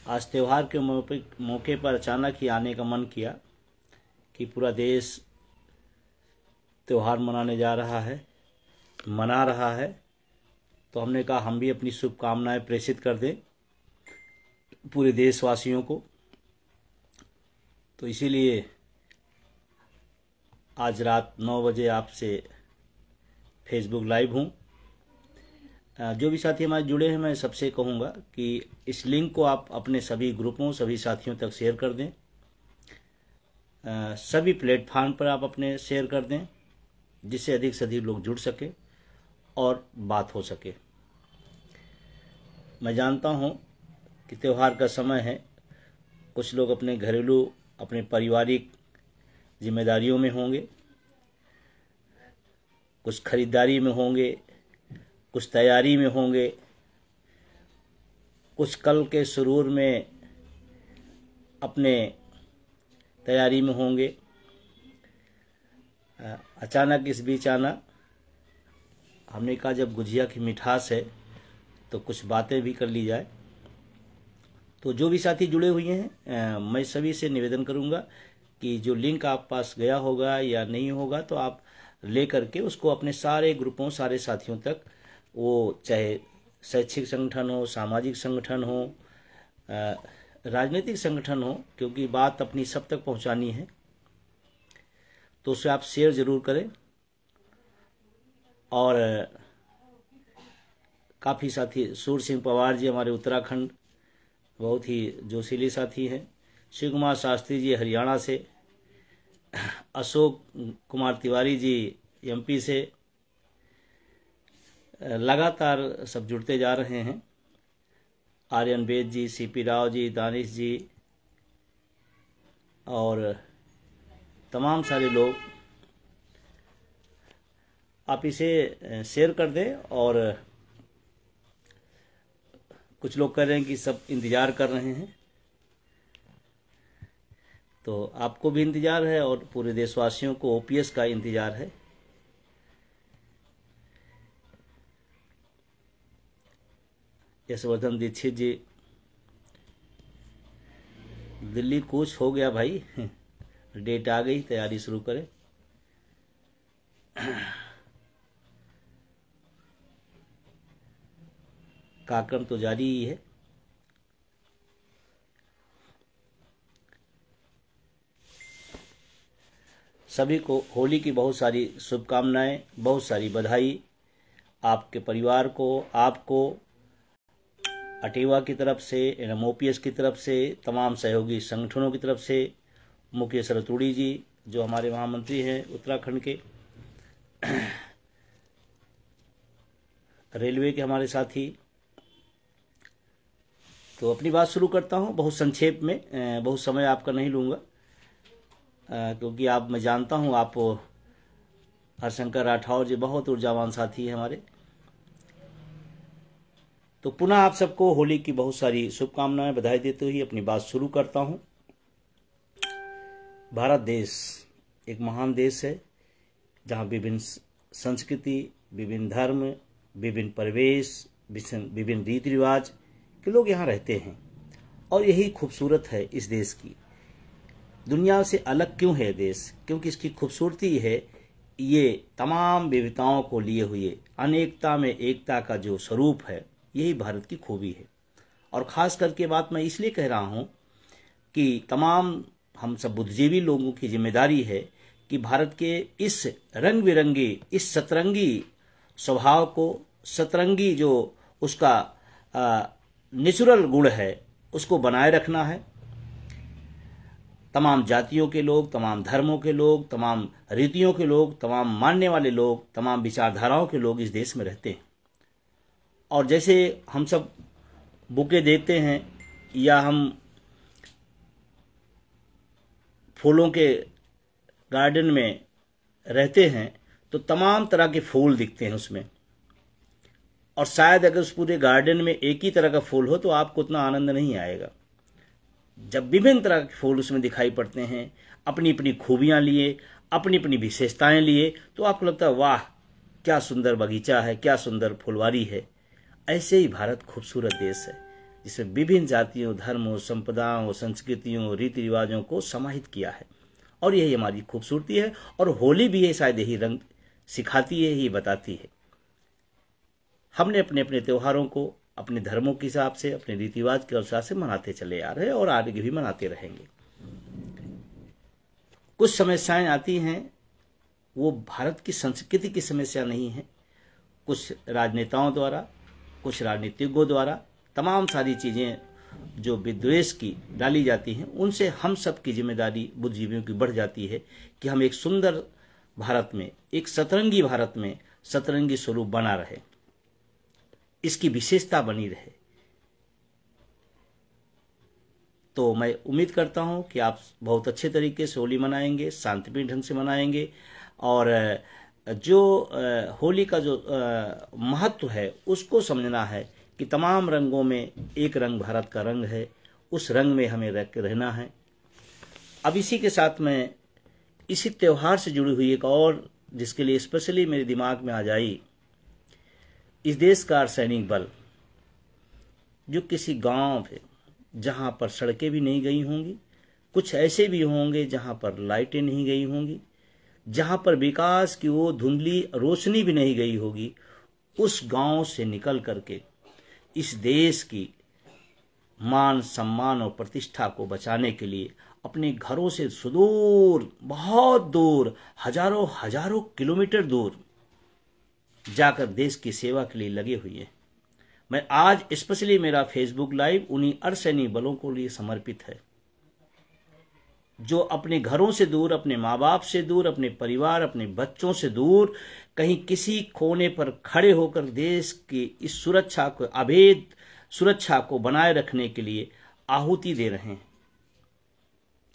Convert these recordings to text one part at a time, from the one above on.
आज त्यौहार के मौके पर अचानक ही आने का मन किया कि पूरा देश त्यौहार मनाने जा रहा है, मना रहा है, तो हमने कहा हम भी अपनी शुभकामनाएं प्रेषित कर दें पूरे देशवासियों को। तो इसीलिए आज रात 9 बजे आपसे फेसबुक लाइव हूँ। जो भी साथी हमारे जुड़े हैं, मैं सबसे कहूँगा कि इस लिंक को आप अपने सभी ग्रुपों, सभी साथियों तक शेयर कर दें। सभी प्लेटफार्म पर आप अपने शेयर कर दें, जिससे अधिक से अधिक लोग जुड़ सके और बात हो सके। मैं जानता हूँ कि त्यौहार का समय है, कुछ लोग अपने घरेलू, अपने पारिवारिक जिम्मेदारियों में होंगे, कुछ खरीदारी में होंगे, कुछ तैयारी में होंगे, कुछ कल के सुरूर में अपने तैयारी में होंगे। अचानक इस बीच आना, हमने कहा जब गुजिया की मिठास है तो कुछ बातें भी कर ली जाए। तो जो भी साथी जुड़े हुए हैं, मैं सभी से निवेदन करूंगा कि जो लिंक आप पास गया होगा या नहीं होगा, तो आप ले करके उसको अपने सारे ग्रुपों, सारे साथियों तक, वो चाहे शैक्षिक संगठन हो, सामाजिक संगठन हो, राजनीतिक संगठन हो, क्योंकि बात अपनी सब तक पहुंचानी है, तो उसे आप शेयर जरूर करें। और काफ़ी साथी, सूर सिंह पवार जी हमारे उत्तराखंड, बहुत ही जोशीले साथी हैं। शिव कुमार शास्त्री जी हरियाणा से, अशोक कुमार तिवारी जी एमपी से, लगातार सब जुड़ते जा रहे हैं। आर्यन वेद जी, सीपी राव जी, दानिश जी और तमाम सारे लोग, आप इसे शेयर कर दें। और कुछ लोग कह रहे हैं कि सब इंतज़ार कर रहे हैं, तो आपको भी इंतज़ार है और पूरे देशवासियों को ओपीएस का इंतज़ार है। यशवर्धन दीक्षित जी, दिल्ली कूच हो गया भाई, डेट आ गई, तैयारी शुरू करें। कार्यक्रम तो जारी ही है। सभी को होली की बहुत सारी शुभकामनाएं, बहुत सारी बधाई। आपके परिवार को, आपको, अटेवा की तरफ से, एनएमओपीएस की तरफ से, तमाम सहयोगी संगठनों की तरफ से, मुकेश रतूड़ी जी जो हमारे महामंत्री हैं उत्तराखंड के, रेलवे के हमारे साथी। तो अपनी बात शुरू करता हूं बहुत संक्षेप में, बहुत समय आपका नहीं लूँगा, क्योंकि आप, मैं जानता हूं आप हरशंकर राठौर जी बहुत ऊर्जावान साथी हैं हमारे। तो पुनः आप सबको होली की बहुत सारी शुभकामनाएं, बधाई देते हुए अपनी बात शुरू करता हूं। भारत देश एक महान देश है, जहां विभिन्न संस्कृति, विभिन्न धर्म, विभिन्न परिवेश, विभिन्न रीति रिवाज के लोग यहाँ रहते हैं। और यही खूबसूरत है इस देश की। दुनिया से अलग क्यों है देश? क्योंकि इसकी खूबसूरती है, ये तमाम विविधताओं को लिए हुए, अनेकता में एकता का जो स्वरूप है, यही भारत की खूबी है। और ख़ास करके बात मैं इसलिए कह रहा हूँ कि तमाम हम सब बुद्धिजीवी लोगों की जिम्मेदारी है कि भारत के इस रंग बिरंगे, इस सतरंगी स्वभाव को, सतरंगी जो उसका नेचुरल गुण है, उसको बनाए रखना है। तमाम जातियों के लोग, तमाम धर्मों के लोग, तमाम रीतियों के लोग, तमाम मानने वाले लोग, तमाम विचारधाराओं के लोग इस देश में रहते हैं। और जैसे हम सब बुके देते हैं या हम फूलों के गार्डन में रहते हैं, तो तमाम तरह के फूल दिखते हैं उसमें। और शायद अगर उस पूरे गार्डन में एक ही तरह का फूल हो तो आपको उतना आनंद नहीं आएगा। जब विभिन्न तरह के फूल उसमें दिखाई पड़ते हैं, अपनी अपनी खूबियां लिए, अपनी अपनी विशेषताएं लिए, तो आपको लगता है वाह क्या सुंदर बगीचा है, क्या सुंदर फुलवारी है। ऐसे ही भारत खूबसूरत देश है, जिसमें विभिन्न जातियों, धर्मों, संप्रदायों, संस्कृतियों, रीति रिवाजों को समाहित किया है। और यही हमारी खूबसूरती है। और होली भी ये शायद यही रंग सिखाती है, यही बताती है। हमने अपने अपने त्योहारों को अपने धर्मों के हिसाब से, अपने रीति रिवाज के अनुसार से मनाते चले आ रहे हैं और आगे भी मनाते रहेंगे। कुछ समस्याएं आती हैं, वो भारत की संस्कृति की समस्या नहीं है। कुछ राजनेताओं द्वारा, कुछ राजनीतिज्ञों द्वारा तमाम सारी चीज़ें जो विद्वेष की डाली जाती हैं, उनसे हम सब की जिम्मेदारी बुद्धिजीवियों की बढ़ जाती है कि हम एक सुंदर भारत में, एक सतरंगी भारत में सतरंगी स्वरूप बना रहे, इसकी विशेषता बनी रहे। तो मैं उम्मीद करता हूं कि आप बहुत अच्छे तरीके से होली मनाएंगे, शांतिपूर्ण ढंग से मनाएंगे। और जो होली का जो महत्व है उसको समझना है कि तमाम रंगों में एक रंग भारत का रंग है, उस रंग में हमें रहना है। अब इसी के साथ में इसी त्योहार से जुड़ी हुई एक और, जिसके लिए स्पेशली मेरे दिमाग में आ जाई, इस देश का अर्धसैनिक बल जो किसी गांव पे, जहां पर सड़कें भी नहीं गई होंगी, कुछ ऐसे भी होंगे जहां पर लाइटें नहीं गई होंगी, जहां पर विकास की वो धुंधली रोशनी भी नहीं गई होगी, उस गांव से निकल करके इस देश की मान, सम्मान और प्रतिष्ठा को बचाने के लिए अपने घरों से सुदूर, बहुत दूर, हजारों हजारों किलोमीटर दूर जाकर देश की सेवा के लिए लगे हुए हैं। मैं आज स्पेशली मेरा फेसबुक लाइव उन्हीं अर्धसैनिक बलों को लिए समर्पित है, जो अपने घरों से दूर, अपने माँ बाप से दूर, अपने परिवार, अपने बच्चों से दूर, कहीं किसी कोने पर खड़े होकर देश की इस सुरक्षा को, अभेद सुरक्षा को बनाए रखने के लिए आहुति दे रहे हैं,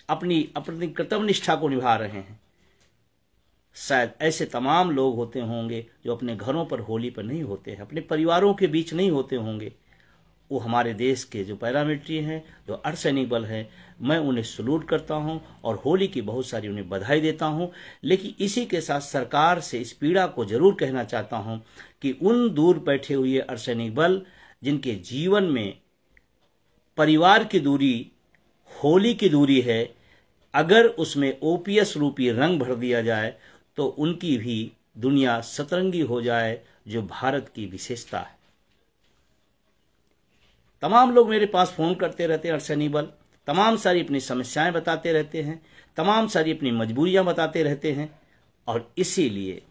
अपनी अपनी कर्तव्य निष्ठा को निभा रहे हैं। शायद ऐसे तमाम लोग होते होंगे जो अपने घरों पर होली पर नहीं होते हैं, अपने परिवारों के बीच नहीं होते होंगे। वो हमारे देश के जो पैरामिलिट्री हैं, जो अर्धसैनिक बल हैं, मैं उन्हें सलूट करता हूं और होली की बहुत सारी उन्हें बधाई देता हूं। लेकिन इसी के साथ सरकार से इस पीड़ा को जरूर कहना चाहता हूं कि उन दूर बैठे हुए अर्धसैनिक बल जिनके जीवन में परिवार की दूरी, होली की दूरी है, अगर उसमें ओपीएस रूपी रंग भर दिया जाए तो उनकी भी दुनिया सतरंगी हो जाए, जो भारत की विशेषता है। तमाम लोग मेरे पास फोन करते रहते हैं अर्धसैनिक बल, तमाम सारी अपनी समस्याएं बताते रहते हैं, तमाम सारी अपनी मजबूरियां बताते रहते हैं। और इसीलिए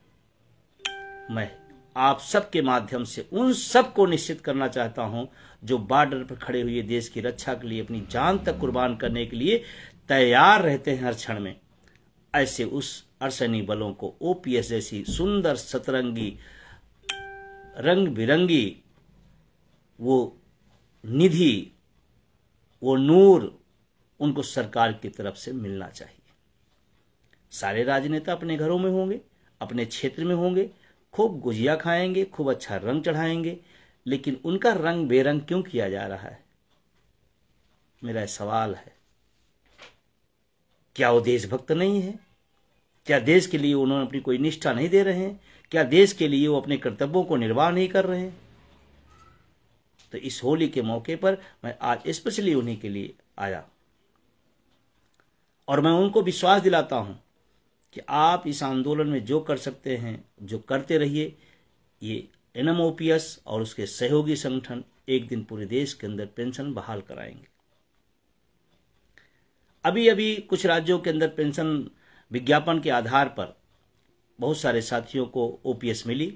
मैं आप सबके माध्यम से उन सबको निश्चित करना चाहता हूं जो बॉर्डर पर खड़े हुए देश की रक्षा के लिए अपनी जान तक कुर्बान करने के लिए तैयार रहते हैं हर क्षण में, ऐसे उस अर्धसैनिक बलों को ओपीएस जैसी सुंदर सतरंगी रंग बिरंगी वो निधि, वो नूर उनको सरकार की तरफ से मिलना चाहिए। सारे राजनेता अपने घरों में होंगे, अपने क्षेत्र में होंगे, खूब गुजिया खाएंगे, खूब अच्छा रंग चढ़ाएंगे, लेकिन उनका रंग बेरंग क्यों किया जा रहा है? मेरा सवाल है, क्या वो देशभक्त नहीं है? क्या देश के लिए उन्होंने अपनी कोई निष्ठा नहीं दे रहे हैं? क्या देश के लिए वो अपने कर्तव्यों को निर्वाह नहीं कर रहे हैं? तो इस होली के मौके पर मैं आज स्पेशली उन्हीं के लिए आया और मैं उनको विश्वास दिलाता हूं कि आप इस आंदोलन में जो कर सकते हैं, जो करते रहिए। ये एनएमओपीएस और उसके सहयोगी संगठन एक दिन पूरे देश के अंदर पेंशन बहाल कराएंगे। अभी अभी कुछ राज्यों के अंदर पेंशन विज्ञापन के आधार पर बहुत सारे साथियों को ओपीएस मिली।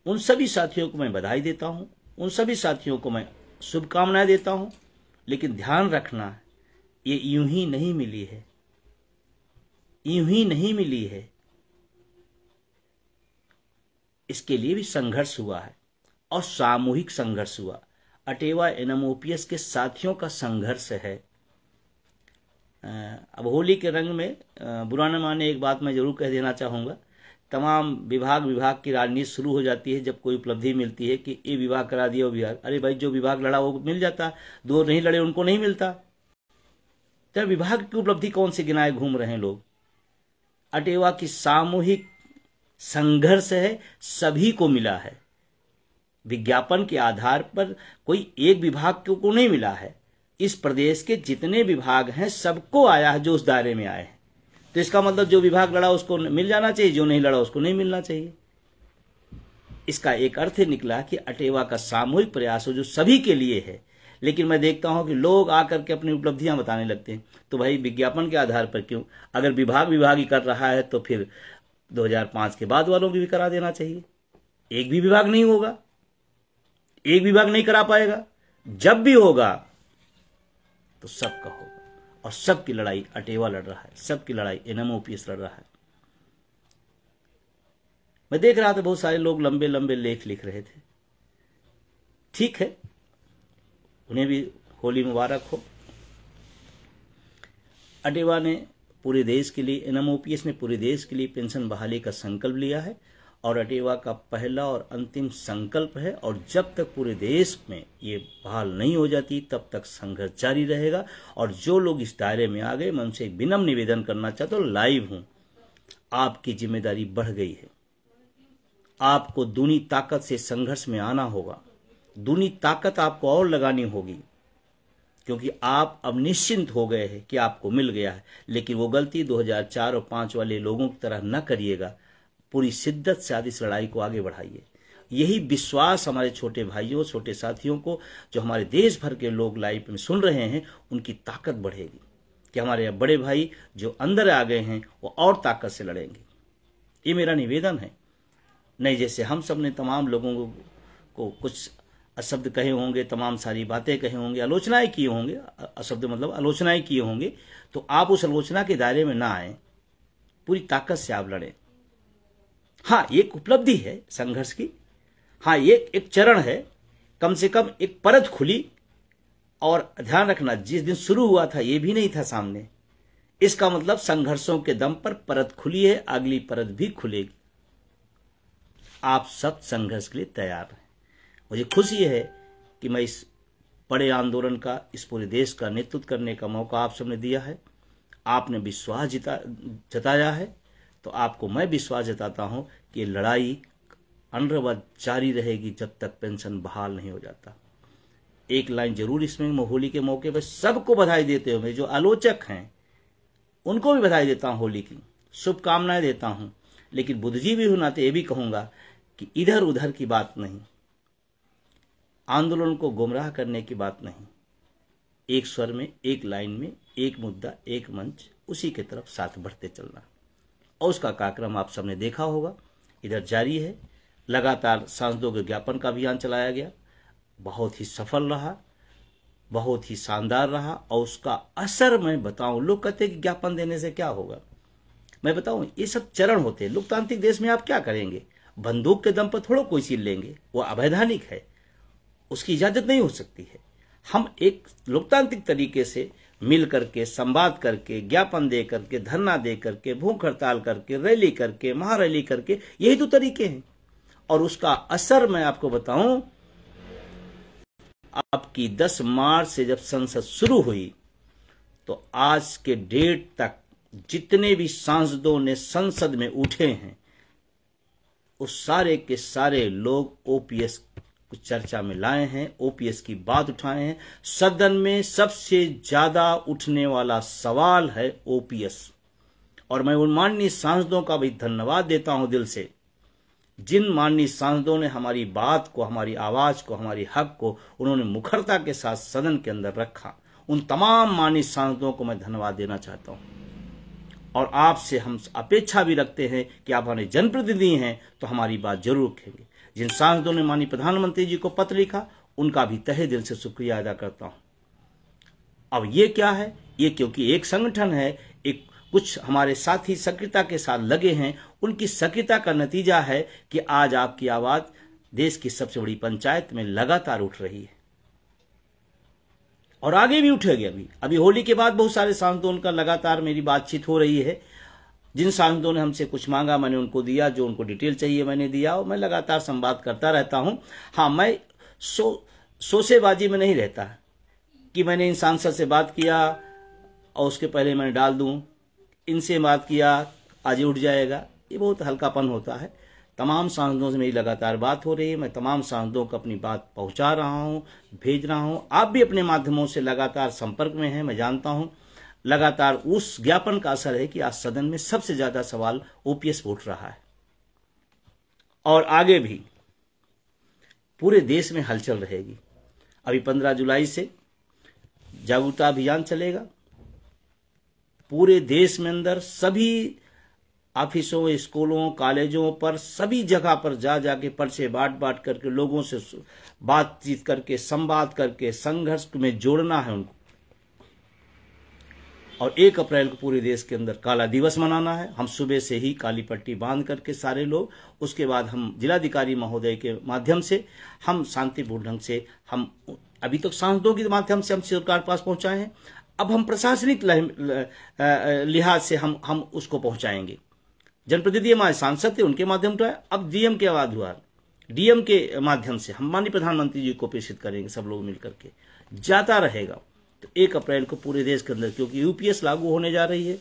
उन सभी साथियों को मैं बधाई देता हूं, उन सभी साथियों को मैं शुभकामनाएं देता हूं। लेकिन ध्यान रखना, ये यूं ही नहीं मिली है, यूं ही नहीं मिली है। इसके लिए भी संघर्ष हुआ है और सामूहिक संघर्ष हुआ। अटेवा एनएमओपीएस के साथियों का संघर्ष है। अब होली के रंग में बुरा न माने, एक बात मैं जरूर कह देना चाहूंगा। तमाम विभाग की राजनीति शुरू हो जाती है जब कोई उपलब्धि मिलती है कि ये विभाग करा दिया, वो विभाग। अरे भाई, जो विभाग लड़ा वो मिल जाता, दो नहीं लड़े उनको नहीं मिलता। तो विभाग की उपलब्धि कौन से गिनाए घूम रहे हैं लोग? अटेवा की सामूहिक संघर्ष है, सभी को मिला है। विज्ञापन के आधार पर कोई एक विभाग को नहीं मिला है, इस प्रदेश के जितने विभाग हैं सबको आया है जो उस दायरे में आए हैं। तो इसका मतलब जो विभाग लड़ा उसको मिल जाना चाहिए, जो नहीं लड़ा उसको नहीं मिलना चाहिए। इसका एक अर्थ निकला कि अटेवा का सामूहिक प्रयास हो जो सभी के लिए है। लेकिन मैं देखता हूं कि लोग आकर के अपनी उपलब्धियां बताने लगते हैं। तो भाई विज्ञापन के आधार पर क्यों? अगर विभाग ही कर रहा है तो फिर 2005 के बाद वालों की भी करा देना चाहिए। एक भी विभाग नहीं होगा, एक विभाग नहीं करा पाएगा। जब भी होगा तो सबका होगा, और सबकी लड़ाई अटेवा लड़ रहा है, सबकी लड़ाई एनएमओपीएस लड़ रहा है। मैं देख रहा था बहुत सारे लोग लंबे लंबे लेख लिख रहे थे। ठीक है, उन्हें भी होली मुबारक हो। अटेवा ने पूरे देश के लिए, एनएमओपीएस ने पूरे देश के लिए पेंशन बहाली का संकल्प लिया है, और अटेवा का पहला और अंतिम संकल्प है। और जब तक पूरे देश में ये बहाल नहीं हो जाती तब तक संघर्ष जारी रहेगा। और जो लोग इस दायरे में आ गए, मैं उनसे एक विनम्र निवेदन करना चाहता हूं, लाइव हूं, आपकी जिम्मेदारी बढ़ गई है। आपको दूनी ताकत से संघर्ष में आना होगा, दूनी ताकत आपको और लगानी होगी, क्योंकि आप अब निश्चिंत हो गए हैं कि आपको मिल गया है। लेकिन वो गलती 2004 और 5 वाले लोगों की तरह न करिएगा। पूरी शिद्दत से आज इस लड़ाई को आगे बढ़ाइए। यही विश्वास हमारे छोटे भाइयों, छोटे साथियों को, जो हमारे देश भर के लोग लाइव में सुन रहे हैं, उनकी ताकत बढ़ेगी कि हमारे बड़े भाई जो अंदर आ गए हैं वो और ताकत से लड़ेंगे। ये मेरा निवेदन है। नहीं जैसे हम सब ने तमाम लोगों को कुछ अशब्द कहे होंगे, तमाम सारी बातें कहे होंगे, आलोचनाएं किए होंगे, अशब्द मतलब आलोचनाएं किए होंगे, तो आप उस आलोचना के दायरे में ना आए, पूरी ताकत से आप लड़ें। हाँ, एक उपलब्धि है संघर्ष की, हाँ ये एक चरण है, कम से कम एक परत खुली। और ध्यान रखना, जिस दिन शुरू हुआ था ये भी नहीं था सामने। इसका मतलब संघर्षों के दम पर परत खुली है, अगली परत भी खुलेगी। आप सब संघर्ष के लिए तैयार हैं। मुझे खुशी है कि मैं इस बड़े आंदोलन का, इस पूरे देश का नेतृत्व करने का मौका आप सबने दिया है। आपने विश्वास जताया है, तो आपको मैं विश्वास जताता हूं कि लड़ाई अनवरत जारी रहेगी जब तक पेंशन बहाल नहीं हो जाता। एक लाइन जरूर इसमें होली के मौके पर सबको बधाई देते हुए, जो आलोचक हैं उनको भी बधाई देता हूं, होली की शुभकामनाएं देता हूं। लेकिन बुद्धिजीवी होने नाते ये भी कहूंगा कि इधर उधर की बात नहीं, आंदोलन को गुमराह करने की बात नहीं, एक स्वर में, एक लाइन में, एक मुद्दा, एक मंच, उसी की तरफ साथ बढ़ते चलना। और उसका कार्यक्रम आप सबने देखा होगा, इधर जारी है। लगातार सांसदों के ज्ञापन का अभियान चलाया गया, बहुत ही सफल रहा, बहुत ही शानदार रहा। और उसका असर मैं बताऊं, लोग कहते हैं कि ज्ञापन देने से क्या होगा, मैं बताऊं ये सब चरण होते हैं। लोकतांत्रिक देश में आप क्या करेंगे? बंदूक के दम पर थोड़ा कोई चीज लेंगे, वो अवैधानिक है, उसकी इजाजत नहीं हो सकती है। हम एक लोकतांत्रिक तरीके से मिल करके, संवाद करके, ज्ञापन दे करके, धरना दे करके, भूख हड़ताल करके, रैली करके, महारैली करके, यही तो तरीके हैं। और उसका असर मैं आपको बताऊं, आपकी 10 मार्च से जब संसद शुरू हुई तो आज के डेट तक जितने भी सांसदों ने संसद में उठे हैं, उस सारे के सारे लोग ओपीएस कुछ चर्चा में लाए हैं, ओपीएस की बात उठाए हैं। सदन में सबसे ज्यादा उठने वाला सवाल है ओपीएस। और मैं उन माननीय सांसदों का भी धन्यवाद देता हूं दिल से, जिन माननीय सांसदों ने हमारी बात को, हमारी आवाज को, हमारी हक को उन्होंने मुखरता के साथ सदन के अंदर रखा। उन तमाम माननीय सांसदों को मैं धन्यवाद देना चाहता हूं। और आपसे हम अपेक्षा भी रखते हैं कि आप हमारे जनप्रतिनिधि हैं तो हमारी बात जरूर रखेंगे। जिन सांसदों ने माननीय प्रधानमंत्री जी को पत्र लिखा, उनका भी तहे दिल से शुक्रिया अदा करता हूं। अब ये क्या है? ये क्योंकि एक संगठन है, एक कुछ हमारे साथी सक्रियता के साथ लगे हैं, उनकी सक्रियता का नतीजा है कि आज आपकी आवाज देश की सबसे बड़ी पंचायत में लगातार उठ रही है और आगे भी उठेगी। अभी होली के बाद बहुत सारे सांसदों का लगातार मेरी बातचीत हो रही है। जिन सांसदों ने हमसे कुछ मांगा मैंने उनको दिया, जो उनको डिटेल चाहिए मैंने दिया, और मैं लगातार संवाद करता रहता हूं। हाँ, मैं सोसेबाजी में नहीं रहता कि मैंने इन सांसद से बात किया और उसके पहले मैंने डाल दूं, इनसे बात किया आज उठ जाएगा, ये बहुत हल्कापन होता है। तमाम सांसदों से मेरी लगातार बात हो रही है, मैं तमाम सांसदों को अपनी बात पहुंचा रहा हूं, भेज रहा हूं। आप भी अपने माध्यमों से लगातार संपर्क में हैं, मैं जानता हूं। लगातार उस ज्ञापन का असर है कि आज सदन में सबसे ज्यादा सवाल ओपीएस उठ रहा है और आगे भी पूरे देश में हलचल रहेगी। अभी 15 जुलाई से जागरूकता अभियान चलेगा पूरे देश में, अंदर सभी ऑफिसों, स्कूलों, कॉलेजों पर, सभी जगह पर जा जाके पर्चे बांट करके लोगों से बातचीत करके, संवाद करके, संघर्ष में जोड़ना है उनको। और 1 अप्रैल को पूरे देश के अंदर काला दिवस मनाना है। हम सुबह से ही काली पट्टी बांध करके सारे लोग, उसके बाद हम जिलाधिकारी महोदय के माध्यम से हम शांतिपूर्ण ढंग से, हम अभी तक सांसदों के माध्यम से हम सरकार के पास पहुंचाए हैं, अब हम प्रशासनिक लिहाज से हम उसको पहुंचाएंगे। जनप्रतिनिधि हमारे सांसद थे, उनके माध्यम से, अब डीएम के आवाज हुआ, डीएम के माध्यम से हम माननीय प्रधानमंत्री जी को प्रेषित करेंगे, सब लोग मिलकर के जाता रहेगा। तो 1 अप्रैल को पूरे देश के अंदर, क्योंकि यूपीएस लागू होने जा रही है,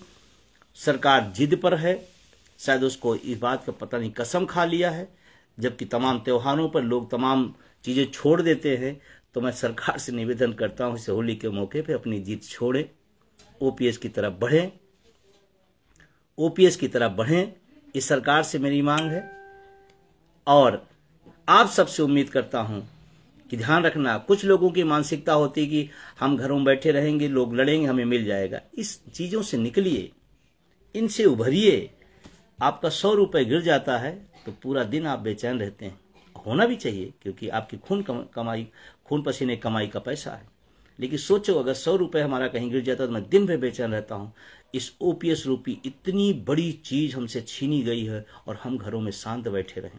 सरकार जिद पर है, शायद उसको इस बात का पता नहीं कसम खा लिया है, जबकि तमाम त्योहारों पर लोग तमाम चीजें छोड़ देते हैं। तो मैं सरकार से निवेदन करता हूं, इस होली के मौके पे अपनी जीत छोड़ें, ओपीएस की तरफ बढ़ें, ओपीएस की तरफ बढ़ें, इस सरकार से मेरी मांग है। और आप सबसे उम्मीद करता हूं कि ध्यान रखना, कुछ लोगों की मानसिकता होती है कि हम घरों में बैठे रहेंगे, लोग लड़ेंगे, हमें मिल जाएगा। इस चीजों से निकलिए, इनसे उभरिए। आपका 100 रुपए गिर जाता है तो पूरा दिन आप बेचैन रहते हैं, होना भी चाहिए, क्योंकि आपकी खून पसीने कमाई का पैसा है। लेकिन सोचो, अगर 100 रुपए हमारा कहीं गिर जाता तो मैं दिन भर बेचैन रहता हूं। इस ओपीएस रूपी इतनी बड़ी चीज हमसे छीनी गई है और हम घरों में शांत बैठे रहें।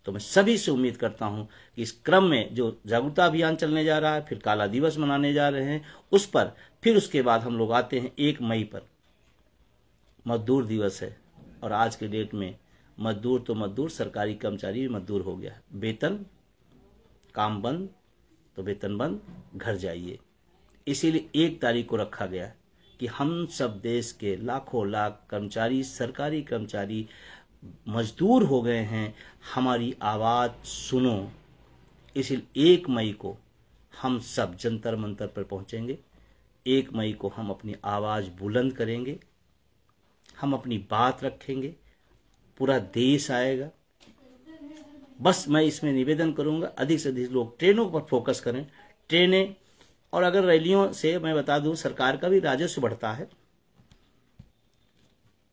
तो मैं सभी से उम्मीद करता हूं कि इस क्रम में जो जागरूकता अभियान चलने जा रहा है, फिर काला दिवस मनाने जा रहे हैं उस पर, फिर उसके बाद हम लोग आते हैं 1 मई पर, मजदूर दिवस है। और आज के डेट में मजदूर तो मजदूर, सरकारी कर्मचारी भी मजदूर हो गया। वेतन, काम बंद तो वेतन बंद, घर जाइए। इसीलिए 1 तारीख को रखा गया कि हम सब देश के लाखों लाख कर्मचारी, सरकारी कर्मचारी मजदूर हो गए हैं, हमारी आवाज सुनो। इसलिए 1 मई को हम सब जंतर मंतर पर पहुंचेंगे। 1 मई को हम अपनी आवाज बुलंद करेंगे, हम अपनी बात रखेंगे, पूरा देश आएगा। बस मैं इसमें निवेदन करूंगा, अधिक से अधिक लोग ट्रेनों पर फोकस करें, ट्रेनें। और अगर रैलियों से मैं बता दूं, सरकार का भी राजस्व बढ़ता है।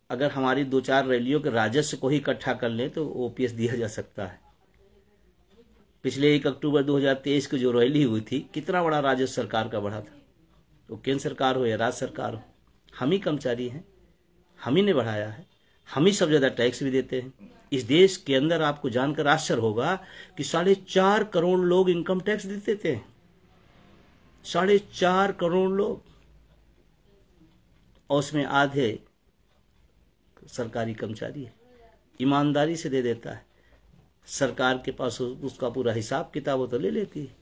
अगर हमारी 2-4 रैलियों के राजस्व को ही इकट्ठा कर लें तो ओपीएस दिया जा सकता है। पिछले 1 अक्टूबर 2023 की जो रैली हुई थी, कितना बड़ा राजस्व सरकार का बढ़ा था। तो केंद्र सरकार हो या राज्य सरकार हो, हम ही कर्मचारी हैं, हम ही ने बढ़ाया है, हम ही सब ज्यादा टैक्स भी देते हैं। इस देश के अंदर आपको जानकर आश्चर्य होगा कि 4.5 करोड़ लोग इनकम टैक्स देते थे। 4.5 करोड़ लोग, और उसमें आधे सरकारी कर्मचारी है, ईमानदारी से दे देता है। सरकार के पास उसका पूरा हिसाब किताब हो तो ले लेती है।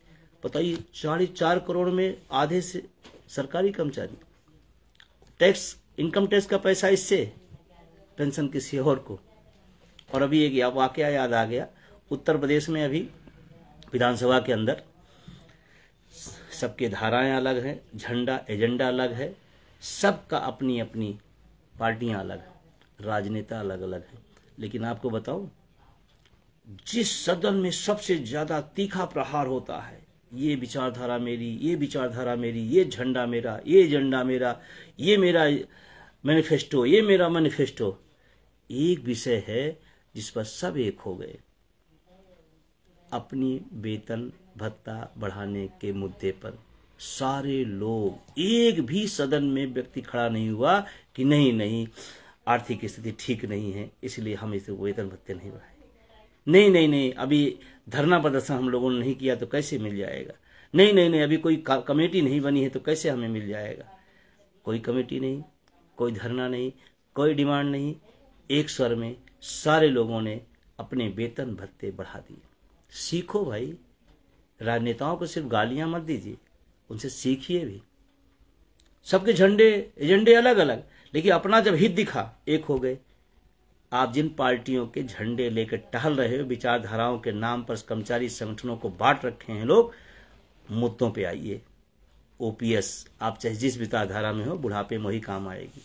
बताइए, 4.5 करोड़ में आधे से सरकारी कर्मचारी। टैक्स, इनकम टैक्स का पैसा इससे, पेंशन किसी और को। और अभी एक वाकया याद आ गया, उत्तर प्रदेश में अभी विधानसभा के अंदर सबके धाराएं अलग हैं, झंडा एजेंडा अलग है, सबका अपनी अपनी पार्टियां अलग है, राजनेता अलग अलग हैं। लेकिन आपको बताऊं, जिस सदन में सबसे ज्यादा तीखा प्रहार होता है, ये विचारधारा मेरी, ये विचारधारा मेरी, ये झंडा मेरा, ये एजेंडा मेरा, ये मेरा मैनिफेस्टो, ये मेरा मैनिफेस्टो, एक विषय है जिस पर सब एक हो गए, अपनी वेतन भत्ता बढ़ाने के मुद्दे पर। सारे लोग, एक भी सदन में व्यक्ति खड़ा नहीं हुआ कि नहीं आर्थिक स्थिति ठीक नहीं है इसलिए हम इसे वेतन भत्ते नहीं बढ़ाए। नहीं, अभी धरना प्रदर्शन हम लोगों ने नहीं किया तो कैसे मिल जाएगा। नहीं, अभी कोई कमेटी नहीं बनी है तो कैसे हमें मिल जाएगा। कोई कमेटी नहीं, कोई धरना नहीं, कोई डिमांड नहीं, एक स्वर में सारे लोगों ने अपने वेतन भत्ते बढ़ा दिए। सीखो भाई, राजनेताओं को सिर्फ गालियां मत दीजिए, उनसे सीखिए भी। सबके झंडे एजेंडे अलग अलग, लेकिन अपना जब हित दिखा, एक हो गए। आप जिन पार्टियों के झंडे लेकर टहल रहे हो, विचारधाराओं के नाम पर कर्मचारी संगठनों को बांट रखे हैं लोग, मुद्दों पे आइए। ओपीएस आप चाहे जिस विचारधारा में हो, बुढ़ापे में वही काम आएगी।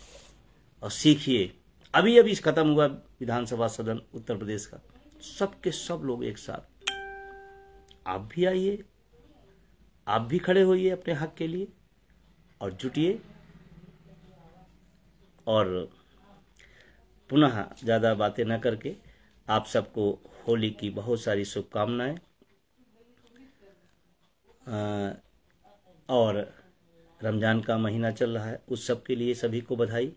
और सीखिए, अभी अभी खत्म हुआ विधानसभा सदन उत्तर प्रदेश का, सबके सब लोग एक साथ, आप भी आइए, आप भी खड़े होइए अपने हक के लिए और जुटिए। और पुनः ज़्यादा बातें न करके आप सबको होली की बहुत सारी शुभकामनाएं। और रमज़ान का महीना चल रहा है, उस सब के लिए सभी को बधाई।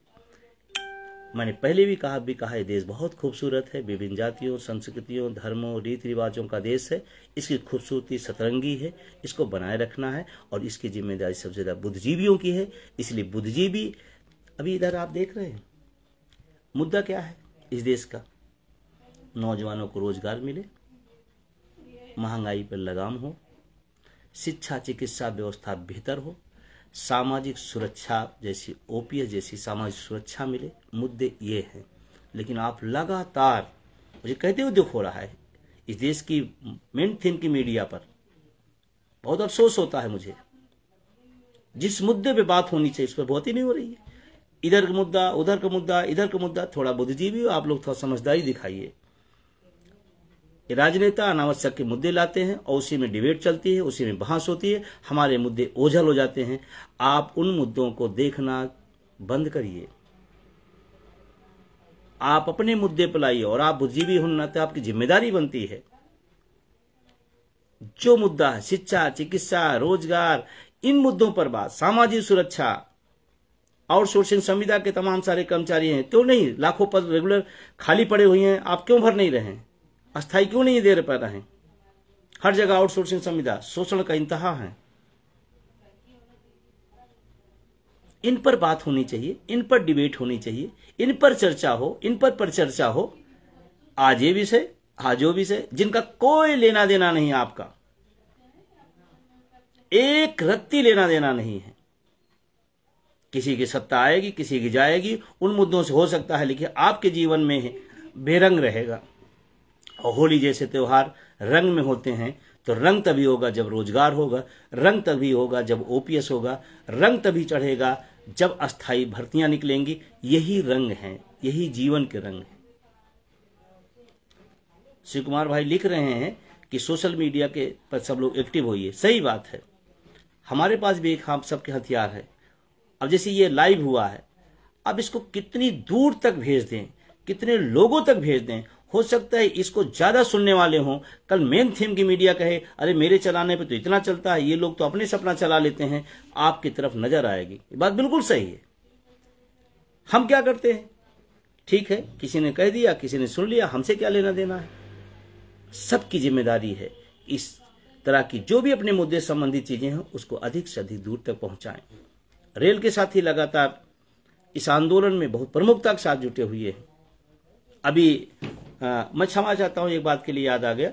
मैंने पहले भी कहा ये देश बहुत खूबसूरत है, विभिन्न जातियों, संस्कृतियों, धर्मों, रीति रिवाजों का देश है। इसकी खूबसूरती सतरंगी है, इसको बनाए रखना है और इसकी जिम्मेदारी सबसे ज़्यादा बुद्धिजीवियों की है। इसलिए बुद्धिजीवी, अभी इधर आप देख रहे हैं, मुद्दा क्या है इस देश का? नौजवानों को रोजगार मिले, महंगाई पर लगाम हो, शिक्षा चिकित्सा व्यवस्था बेहतर हो, सामाजिक सुरक्षा जैसी ओपीएस जैसी सामाजिक सुरक्षा मिले, मुद्दे ये हैं। लेकिन आप लगातार, मुझे कहते हुए दुख हो रहा है इस देश की मेन थीम की मीडिया पर, बहुत अफसोस होता है मुझे। जिस मुद्दे पे बात होनी चाहिए उस पर बात ही नहीं हो रही है। इधर का मुद्दा, उधर का मुद्दा, इधर का मुद्दा। थोड़ा बुद्धिजीवी हो आप लोग, थोड़ा समझदारी दिखाइए। राजनेता अनावश्यक के मुद्दे लाते हैं और उसी में डिबेट चलती है, उसी में बहस होती है, हमारे मुद्दे ओझल हो जाते हैं। आप उन मुद्दों को देखना बंद करिए, आप अपने मुद्दे पर लाइए। और आप बुद्धिजीवी होने तो आपकी जिम्मेदारी बनती है, जो मुद्दा है शिक्षा, चिकित्सा, रोजगार, इन मुद्दों पर बात, सामाजिक सुरक्षा, आउटसोर्सिंग संविदा के तमाम सारे कर्मचारी हैं, क्यों नहीं? लाखों पद रेगुलर खाली पड़े हुए हैं, आप क्यों भर नहीं रहे हैं? अस्थायी क्यों नहीं दे पा रहे हैं? हर जगह आउटसोर्सिंग संविदा, शोषण का इंतहा है। इन पर बात होनी चाहिए, इन पर डिबेट होनी चाहिए, इन पर चर्चा हो, इन पर परिचर्चा हो। आज ये विषय, आज वो विषय, जिनका कोई लेना देना नहीं, आपका एक रत्ती लेना देना नहीं है। किसी की सत्ता आएगी, किसी की जाएगी, उन मुद्दों से हो सकता है, लेकिन आपके जीवन में बेरंग रहेगा। और होली जैसे त्योहार रंग में होते हैं, तो रंग तभी होगा जब रोजगार होगा, रंग तभी होगा जब ओपीएस होगा, रंग तभी चढ़ेगा जब अस्थायी भर्तियां निकलेंगी। यही रंग हैं, यही जीवन के रंग हैं। शिव कुमार भाई लिख रहे हैं कि सोशल मीडिया के पर सब लोग एक्टिव होइए। सही बात है, हमारे पास भी एक हम सबके हथियार है। अब जैसे ये लाइव हुआ है, अब इसको कितनी दूर तक भेज दें, कितने लोगों तक भेज दें। हो सकता है इसको ज्यादा सुनने वाले हों, कल मेन थीम की मीडिया कहे अरे मेरे चलाने पे तो इतना चलता है, ये लोग तो अपने सपना चला लेते हैं, आपकी तरफ नजर आएगी। ये बात बिल्कुल सही है। हम क्या करते हैं? ठीक है, किसी ने कह दिया, किसी ने सुन लिया, हमसे क्या लेना देना है? सबकी जिम्मेदारी है इस तरह की जो भी अपने मुद्दे संबंधित चीजें हैं उसको अधिक से अधिक दूर तक पहुंचाएं। रेल के साथी लगातार इस आंदोलन में बहुत प्रमुखता के साथ जुटे हुए हैं। अभी मैं क्षमा चाहता हूं, एक बात के लिए याद आ गया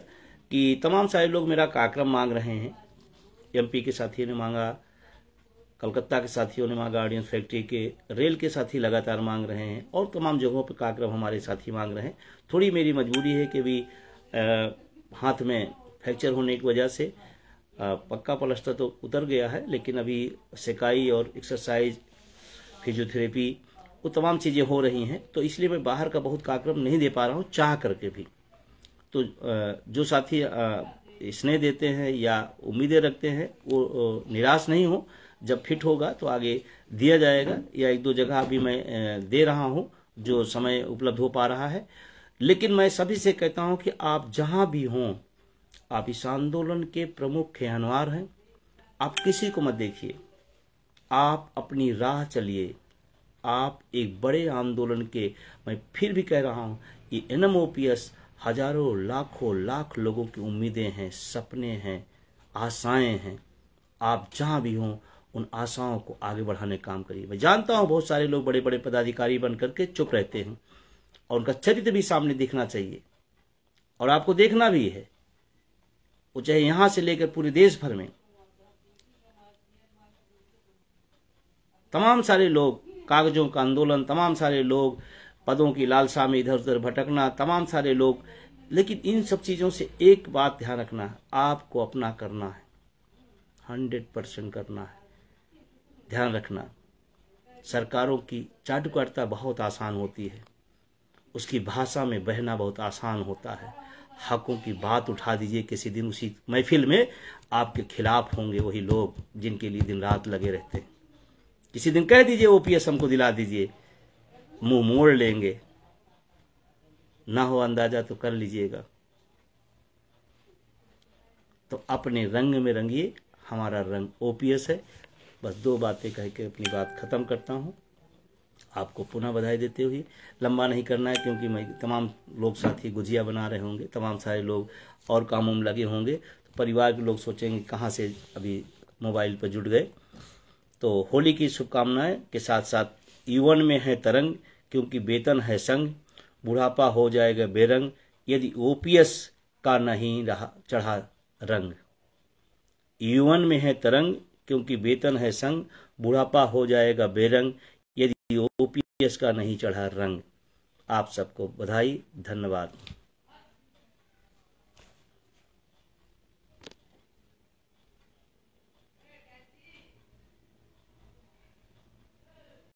कि तमाम सारे लोग मेरा कार्यक्रम मांग रहे हैं। एमपी के साथियों ने मांगा, कलकत्ता के साथियों ने मांगा, ऑडियंस फैक्ट्री के, रेल के साथी लगातार मांग रहे हैं और तमाम जगहों पर कार्यक्रम हमारे साथी मांग रहे हैं। थोड़ी मेरी मजबूरी है कि भी हाथ में फ्रैक्चर होने की वजह से पक्का प्लास्टर तो उतर गया है, लेकिन अभी सेकाई और एक्सरसाइज, फिजियोथेरेपी, वो तमाम चीज़ें हो रही हैं, तो इसलिए मैं बाहर का बहुत कार्यक्रम नहीं दे पा रहा हूँ, चाह करके भी। तो जो साथी स्नेह देते हैं या उम्मीदें रखते हैं वो निराश नहीं हो, जब फिट होगा तो आगे दिया जाएगा, या एक दो जगह अभी मैं दे रहा हूँ जो समय उपलब्ध हो पा रहा है। लेकिन मैं सभी से कहता हूँ कि आप जहां भी हों, आप इस आंदोलन के प्रमुख खेहनवार हैं। आप किसी को मत देखिए, आप अपनी राह चलिए, आप एक बड़े आंदोलन के, मैं फिर भी कह रहा हूं, ये एनएमओपीएस हजारों लाखों लाख लोगों की उम्मीदें हैं, सपने हैं, आशाएं हैं। आप जहां भी हों उन आशाओं को आगे बढ़ाने का काम करिए। मैं जानता हूं बहुत सारे लोग बड़े बड़े पदाधिकारी बन करके चुप रहते हैं और उनका चरित्र भी सामने दिखना चाहिए, और आपको देखना भी है, वो चाहे यहां से लेकर पूरे देश भर में तमाम सारे लोग, कागजों का आंदोलन, तमाम सारे लोग पदों की लालसा में इधर उधर भटकना, तमाम सारे लोग। लेकिन इन सब चीज़ों से एक बात ध्यान रखना है, आपको अपना करना है, 100% करना है। ध्यान रखना, सरकारों की चाटुकारिता बहुत आसान होती है, उसकी भाषा में बहना बहुत आसान होता है। हकों की बात उठा दीजिए, किसी दिन उसी महफिल में आपके खिलाफ होंगे वही लोग जिनके लिए दिन रात लगे रहते हैं। किसी दिन कह दीजिए ओपीएस हमको दिला दीजिए, मुंह मोड़ लेंगे। ना हो अंदाजा तो कर लीजिएगा। तो अपने रंग में रंगिए, हमारा रंग ओपीएस है। बस 2 बातें कह के अपनी बात खत्म करता हूँ। आपको पुनः बधाई देते हुए, लंबा नहीं करना है क्योंकि मैं तमाम लोग साथी गुजिया बना रहे होंगे, तमाम सारे लोग और कामों में लगे होंगे, तो परिवार के लोग सोचेंगे कहाँ से अभी मोबाइल पर जुड़ गए। तो होली की शुभकामनाएं के साथ साथ यौवन में है तरंग क्योंकि वेतन है संग, बुढ़ापा हो जाएगा बेरंग यदि ओपीएस का नहीं रहा चढ़ा रंग। यौवन में है तरंग क्योंकि वेतन है संग, बुढ़ापा हो जाएगा बेरंग यदि ओपीएस का नहीं चढ़ा रंग। आप सबको बधाई, धन्यवाद।